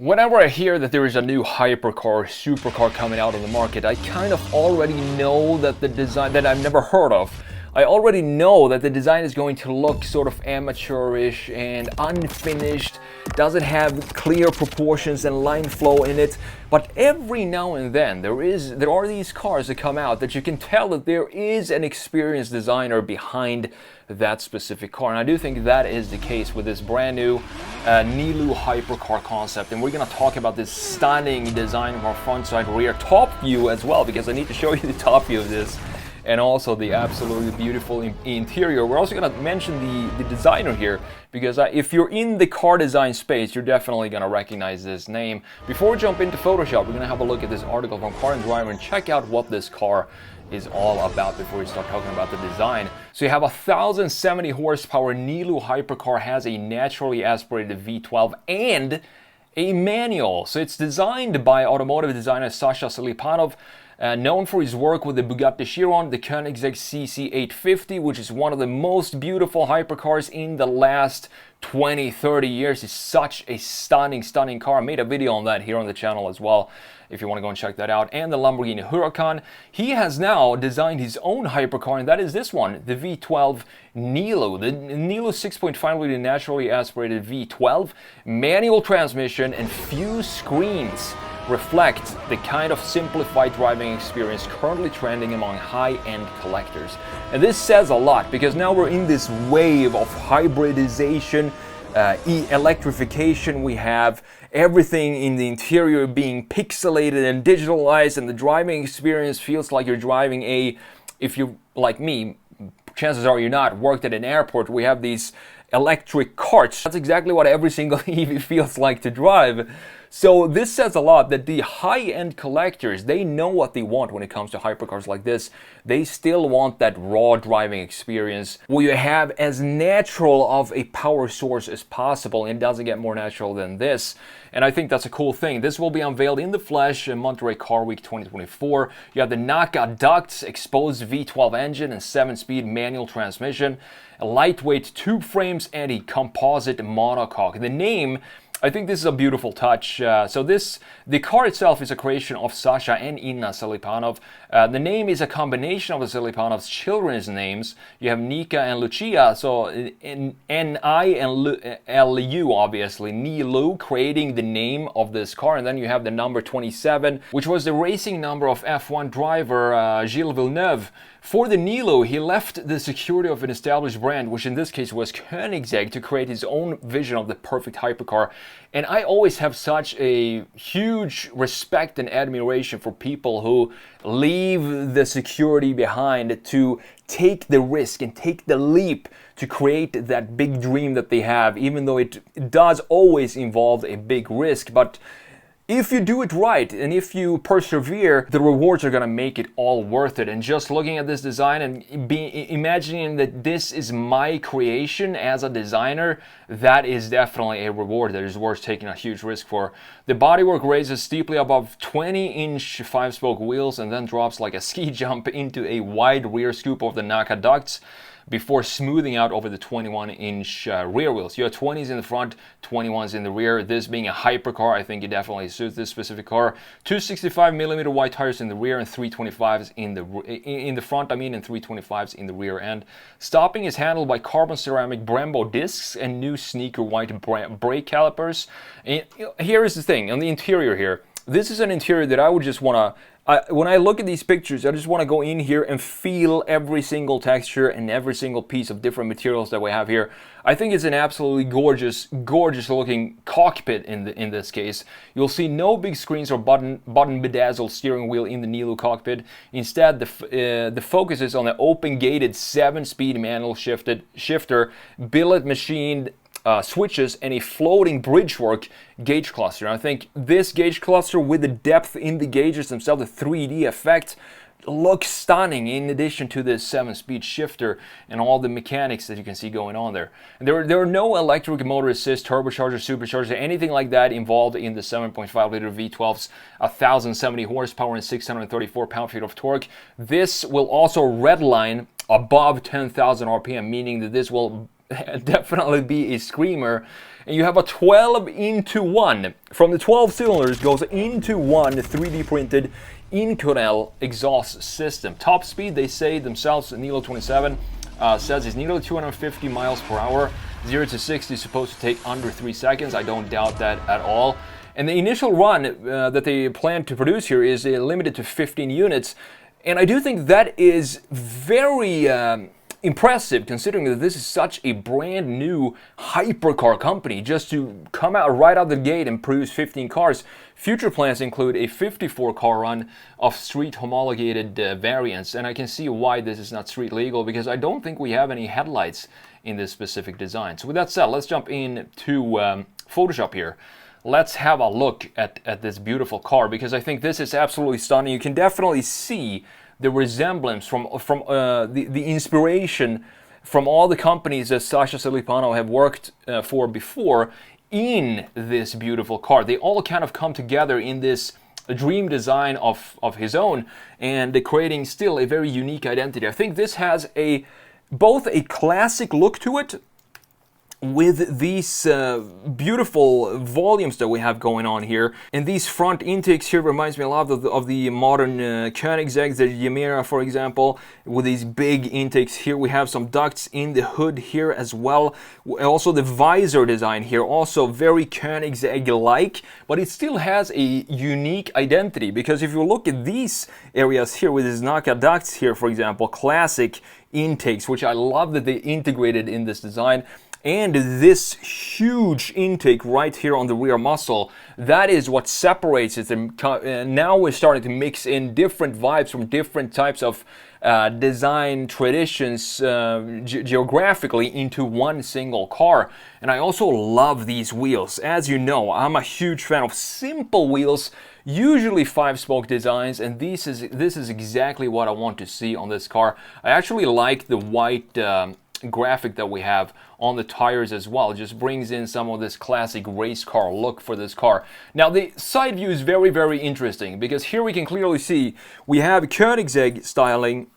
Whenever I hear that there is a new hypercar, supercar coming out on the market, I kind of already know that the design that I've never heard of. I already know that the design is going to look sort of amateurish and unfinished, doesn't have clear proportions and line flow in it. But every now and then there are these cars that come out that you can tell that there is an experienced designer behind that specific car. And I do think that is the case with this brand new Nilu hypercar concept. And we're going to talk about this stunning design of our front, side, rear, top view as well, because I need to show you the top view of this. And also the absolutely beautiful interior. We're also going to mention the designer here, because if you're in the car design space, you're definitely going to recognize this name. Before we jump into Photoshop, we're going to have a look at this article from Car and Driver and check out what this car is all about before we start talking about the design. So you have a 1070 horsepower Nilu hypercar, has a naturally aspirated V12 and a manual. So it's designed by automotive designer Sasha Selipanov, known for his work with the Bugatti Chiron, the Koenigsegg CC850, which is one of the most beautiful hypercars in the last 20-30 years. It's such a stunning car. I made a video on that here on the channel as well, if you want to go and check that out. And the Lamborghini Huracan. He has now designed his own hypercar, and that is this one, the V12 Nilu. The Nilu 6.5 liter naturally aspirated V12, manual transmission, and few screens reflect the kind of simplified driving experience currently trending among high-end collectors. And this says a lot, because now we're in this wave of hybridization, electrification. We have everything in the interior being pixelated and digitalized, and the driving experience feels like you're driving if you're like me, chances are you're not, worked at an airport. We have these electric carts. That's exactly what every single EV feels like to drive. So this says a lot that the high-end collectors, they know what they want when it comes to hypercars like this. They still want that raw driving experience where you have as natural of a power source as possible, and it doesn't get more natural than this. And I think that's a cool thing. This will be unveiled in the flesh in Monterey Car Week 2024. You have the NACA ducts, exposed V12 engine and 7-speed manual transmission, a lightweight tube frames, and a composite monocoque. The name, I think this is a beautiful touch. The car itself is a creation of Sasha and Inna Selipanov. The name is a combination of the Selipanovs' children's names. You have Nika and Lucia, so N-I and L-U, obviously. Nilu, creating the name of this car. And then you have the number 27, which was the racing number of F1 driver Gilles Villeneuve. For the Nilu, he left the security of an established brand, which in this case was Koenigsegg, to create his own vision of the perfect hypercar. And I always have such a huge respect and admiration for people who leave the security behind to take the risk and take the leap to create that big dream that they have, even though it does always involve a big risk. But if you do it right and if you persevere, the rewards are going to make it all worth it. And just looking at this design and imagining that this is my creation as a designer, that is definitely a reward that is worth taking a huge risk for. The bodywork raises steeply above 20-inch 5-spoke wheels and then drops like a ski jump into a wide rear scoop of the NACA ducts before smoothing out over the 21-inch rear wheels. You have 20s in the front, 21s in the rear. This being a hypercar, I think it definitely suits this specific car. 265mm wide tires in the rear and 325s in the front, and 325s in the rear end. Stopping is handled by carbon ceramic Brembo discs and new sneaker white brake calipers. And here is the thing, on the interior here. This is an interior that I would just want to, when I look at these pictures, I just want to go in here and feel every single texture and every single piece of different materials that we have here. I think it's an absolutely gorgeous looking cockpit in this case. You'll see no big screens or button bedazzled steering wheel in the Nilu cockpit. Instead, the focus is on the open-gated 7-speed manual shifter, billet machined switches, and a floating bridgework gauge cluster. And I think this gauge cluster with the depth in the gauges themselves, the 3D effect, looks stunning in addition to this 7-speed shifter and all the mechanics that you can see going on there. And there are no electric motor assist, turbocharger, supercharger, anything like that involved in the 7.5 liter V12's 1070 horsepower and 634 pound-feet of torque. This will also redline above 10,000 RPM, meaning that this will definitely be a screamer and you have a 12-into-1. From the 12 cylinders goes into one 3D printed Inconel exhaust system. Top speed, they say themselves, Nilu 27 says is nearly 250 miles per hour. 0 to 60 is supposed to take under 3 seconds. I don't doubt that at all. And the initial run that they plan to produce here is limited to 15 units. And I do think that is very impressive, considering that this is such a brand new hypercar company. Just to come out right out the gate and produce 15 cars. Future plans include a 54 car run of street homologated variants. And I can see why this is not street legal, because I don't think we have any headlights in this specific design. So with that said, let's jump into Photoshop here. Let's have a look at this beautiful car, because I think this is absolutely stunning. You can definitely see the resemblance from the inspiration from all the companies that Sasha Silipano have worked for before in this beautiful car. They all kind of come together in this dream design of his own, and they're creating still a very unique identity. I think this has both a classic look to it, with these beautiful volumes that we have going on here. And these front intakes here reminds me a lot of the modern Koenigsegg, the Yamera, for example, with these big intakes here. We have some ducts in the hood here as well. Also the visor design here, also very Koenigsegg-like, but it still has a unique identity, because if you look at these areas here with these Naka ducts here, for example, classic intakes, which I love that they integrated in this design. And this huge intake right here on the rear muzzle, that is what separates it. And now we're starting to mix in different vibes from different types of design traditions geographically into one single car. And I also love these wheels. As you know, I'm a huge fan of simple wheels, usually 5-spoke designs, and this is exactly what I want to see on this car. I actually like the white graphic that we have on the tires as well. It just brings in some of this classic race car look for this car. Now the side view is very, very interesting, because here we can clearly see we have Koenigsegg styling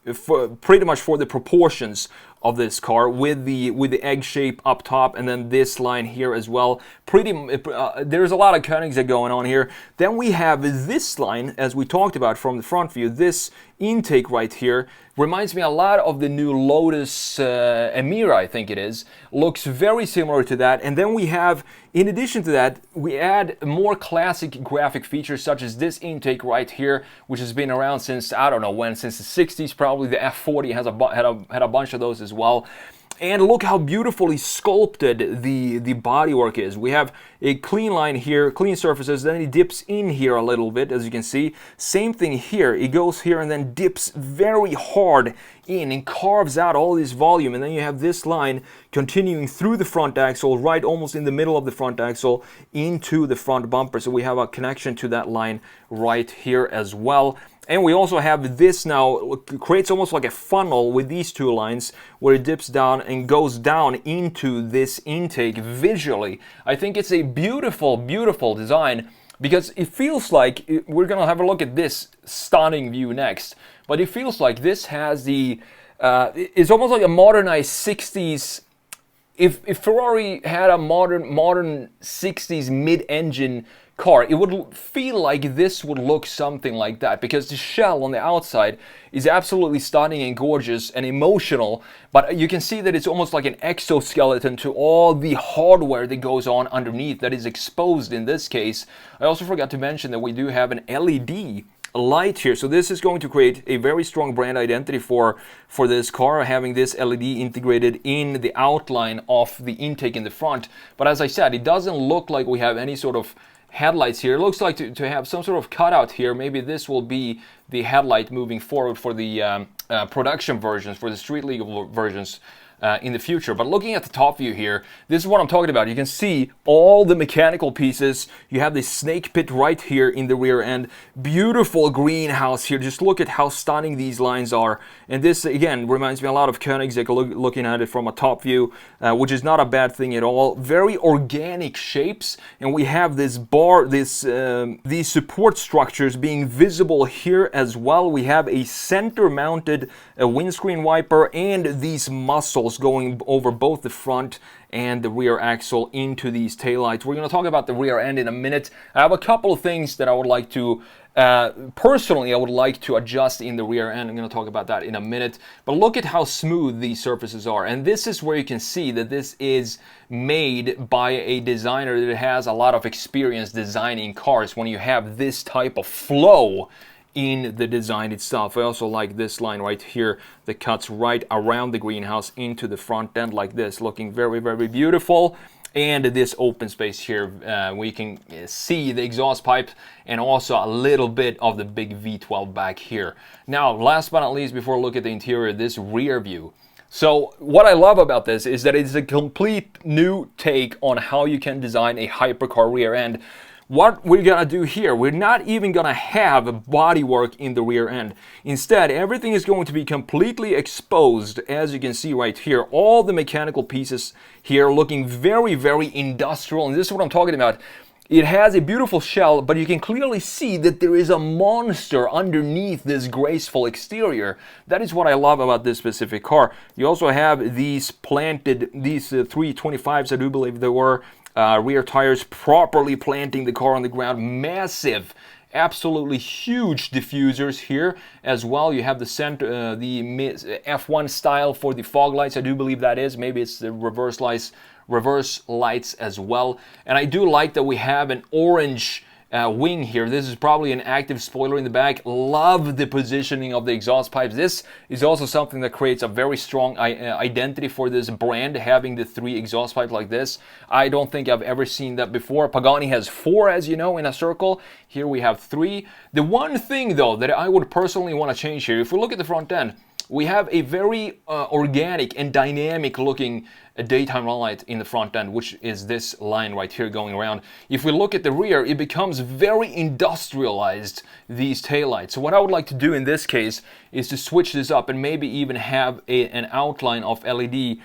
pretty much for the proportions of this car, with the egg shape up top, and then this line here as well. There's a lot of Koenigsegg going on here. Then we have this line, as we talked about from the front view. This intake right here reminds me a lot of the new Lotus Emira, I think it is. Looks very similar to that. And then we have, in addition to that, we add more classic graphic features, such as this intake right here, which has been around since, I don't know when, since the 60s probably. The F40 has had a bunch of those as well. And look how beautifully sculpted the bodywork is. We have a clean line here, clean surfaces, then it dips in here a little bit, as you can see. Same thing here, it goes here and then dips very hard in and carves out all this volume. And then you have this line continuing through the front axle, right almost in the middle of the front axle, into the front bumper. So we have a connection to that line right here as well. And we also have this now, creates almost like a funnel with these two lines, where it dips down and goes down into this intake visually. I think it's a beautiful, beautiful design, because it feels like, we're going to have a look at this stunning view next, but it feels like this has it's almost like a modernized 60s, if Ferrari had a modern 60s mid-engine car, it would feel like this would look something like that, because the shell on the outside is absolutely stunning and gorgeous and emotional, but you can see that it's almost like an exoskeleton to all the hardware that goes on underneath that is exposed in this case. I also forgot to mention that we do have an LED light here, so this is going to create a very strong brand identity for this car, having this LED integrated in the outline of the intake in the front. But as I said, it doesn't look like we have any sort of headlights here. It looks like to have some sort of cutout here. Maybe this will be the headlight moving forward for the production versions, for the street legal versions in the future. But looking at the top view here, this is what I'm talking about. You can see all the mechanical pieces. You have this snake pit right here in the rear end. Beautiful greenhouse here. Just look at how stunning these lines are. And this, again, reminds me a lot of Koenigsegg, looking at it from a top view, which is not a bad thing at all. Very organic shapes. And we have this bar, these support structures being visible here as well. We have a center-mounted windscreen wiper and these muscles axles going over both the front and the rear axle into these taillights. We're going to talk about the rear end in a minute. I have a couple of things that I would like to personally, I would like to adjust in the rear end. I'm going to talk about that in a minute. But look at how smooth these surfaces are. And this is where you can see that this is made by a designer that has a lot of experience designing cars when you have this type of flow in the design itself. I also like this line right here that cuts right around the greenhouse into the front end like this, looking very, very beautiful. And this open space here, we can see the exhaust pipe and also a little bit of the big V12 back here. Now, last but not least, before we look at the interior, this rear view. So what I love about this is that it's a complete new take on how you can design a hypercar rear end. What we're gonna do here, we're not even gonna have bodywork in the rear end. Instead, everything is going to be completely exposed, as you can see right here. All the mechanical pieces here looking very, very industrial, and this is what I'm talking about. It has a beautiful shell, but you can clearly see that there is a monster underneath this graceful exterior. That is what I love about this specific car. You also have these planted, these 325s, I do believe they were, rear tires properly planting the car on the ground. Massive, absolutely huge diffusers here as well. You have the center, the F1 style for the fog lights. I do believe that is. Maybe it's the reverse lights as well. And I do like that we have an orange wing here. This is probably an active spoiler in the back. Love the positioning of the exhaust pipes. This is also something that creates a very strong identity for this brand, having the 3 exhaust pipes like this. I don't think I've ever seen that before. Pagani has 4, as you know, in a circle. Here we have 3. The one thing, though, that I would personally want to change here, if we look at the front end, we have a very organic and dynamic looking daytime run light in the front end, which is this line right here going around. If we look at the rear, it becomes very industrialized, these taillights. So what I would like to do in this case is to switch this up and maybe even have an outline of LED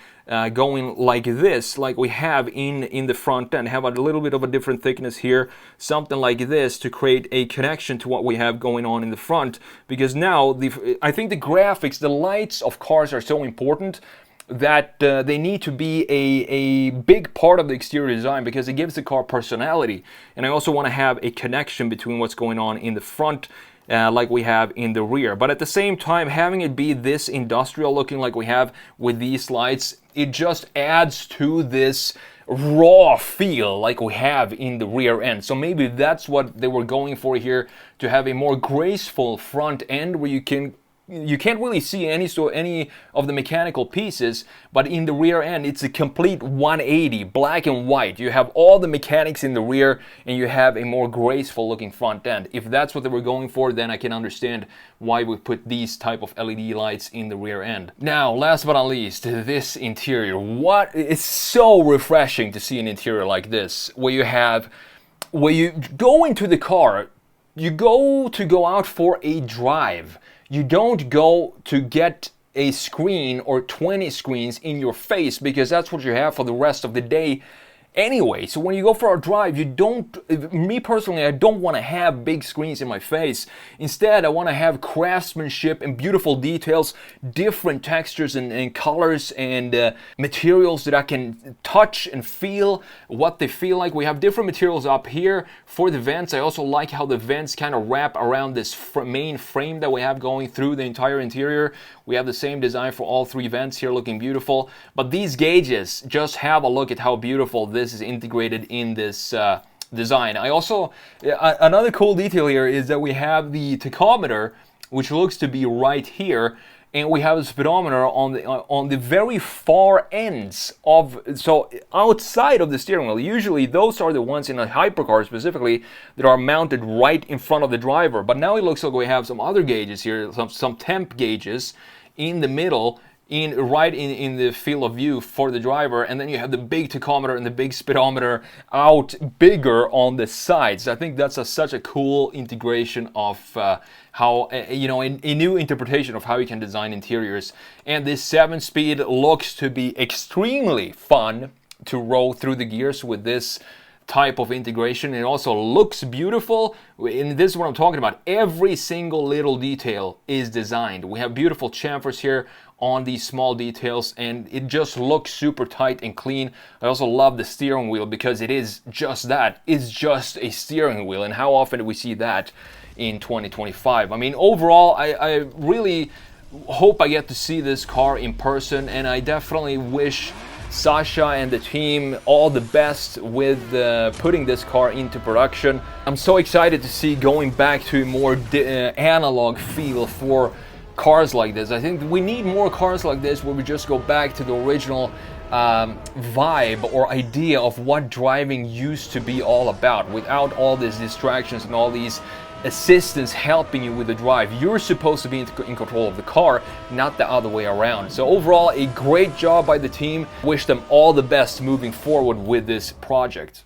going like this, like we have in the front end. Have a little bit of a different thickness here, something like this, to create a connection to what we have going on in the front. Because now, I think the graphics, the lights of cars are so important that they need to be a big part of the exterior design, because it gives the car personality. And I also want to have a connection between what's going on in the front like we have in the rear. But at the same time, having it be this industrial looking like we have with these lights, it just adds to this raw feel like we have in the rear end. So maybe that's what they were going for here, to have a more graceful front end where you can't really see any of the mechanical pieces, but in the rear end it's a complete 180, black and white. You have all the mechanics in the rear and you have a more graceful looking front end. If that's what they were going for, then I can understand why we put these type of LED lights in the rear end. Now, last but not least, this interior. It's so refreshing to see an interior like this, where you go into the car, you go out for a drive. You don't go to get a screen or 20 screens in your face, because that's what you have for the rest of the day anyway. So when you go for a drive, me personally, I don't want to have big screens in my face. Instead, I want to have craftsmanship and beautiful details, different textures and colors and materials that I can touch and feel what they feel like. We have different materials up here for the vents. I also like how the vents kind of wrap around this main frame that we have going through the entire interior. We have the same design for all 3 vents here, looking beautiful. But these gauges, just have a look at how beautiful this is integrated in this design. I also, another cool detail here is that we have the tachometer, which looks to be right here, and we have a speedometer on the very far ends so outside of the steering wheel. Usually those are the ones in a hypercar specifically that are mounted right in front of the driver. But now it looks like we have some other gauges here, some temp gauges in the middle, right in the field of view for the driver, and then you have the big tachometer and the big speedometer out bigger on the sides. I think that's such a cool integration of how, a new interpretation of how you can design interiors. And this 7-speed looks to be extremely fun to roll through the gears with this type of integration. It also looks beautiful, and this is what I'm talking about. Every single little detail is designed. We have beautiful chamfers here on these small details, and it just looks super tight and clean. I also love the steering wheel because it is just that. It's just a steering wheel, and how often do we see that in 2025? I mean, overall, I really hope I get to see this car in person, and I definitely wish Sasha and the team all the best with putting this car into production. I'm so excited to see going back to a more analog feel for cars like this. I think we need more cars like this where we just go back to the original vibe or idea of what driving used to be all about, without all these distractions and all these assistants helping you with the drive. You're supposed to be in control of the car, not the other way around. So overall, a great job by the team. Wish them all the best moving forward with this project.